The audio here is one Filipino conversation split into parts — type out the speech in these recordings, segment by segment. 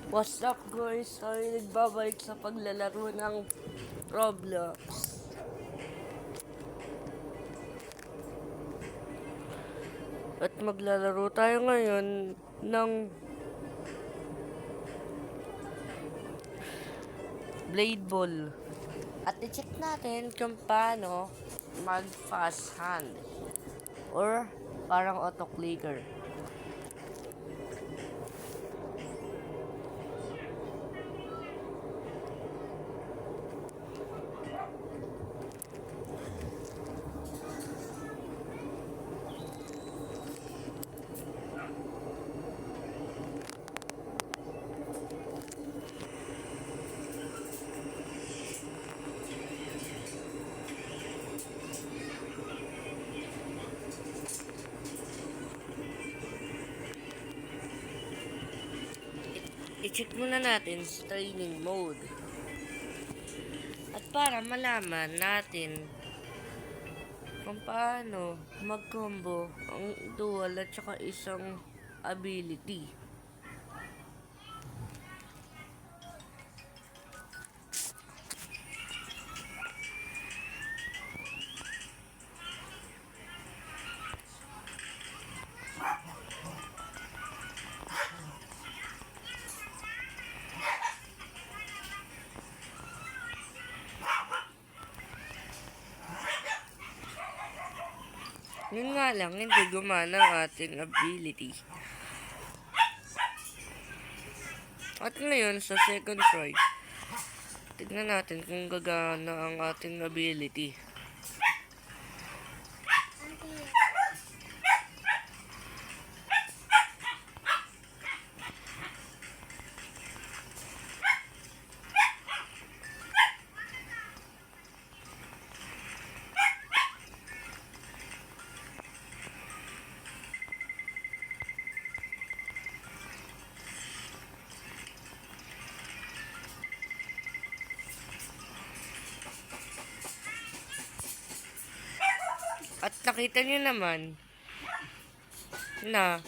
What's up guys? Tayo nagbabalik sa paglalaro ng Roblox. At maglalaro tayo ngayon ng Blade Ball. At i-check natin kung paano mag fast hand or parang auto clicker. I-check muna natin sa training mode. At para malaman natin kung paano mag-combo ang dual at saka isang ability. Yun nga lang, hindi gumana ang ating ability. At ngayon, sa second try, tignan natin kung gagana ang ating ability. At nakita nyo naman na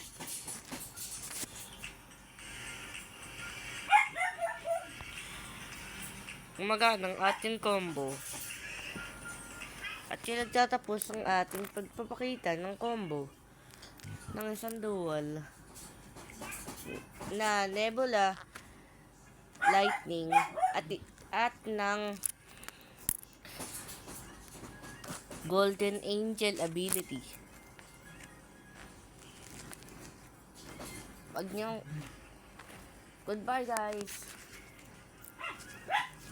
gumagana ang ating combo. At yun nagtatapos ang ating pagpapakita ng combo ng isang dual na Nebula, Lightning at ng Golden Angel ability. Goodbye guys.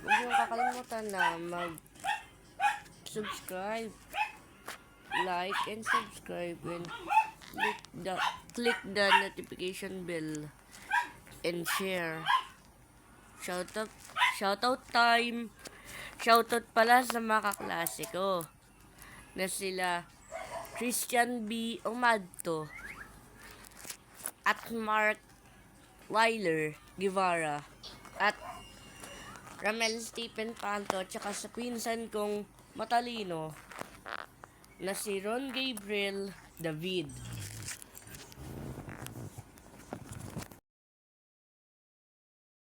Huwag niyong kakalimutan na mag-subscribe, like, and subscribe, and click the notification bell and share. Shoutout time. Shoutout pala sa mga kaklase ko na sila Christian B. Omadto at Mark Weiler Guevara at Ramel Stephen Panto, tsaka sa pinsan kong matalino na si Ron Gabriel David.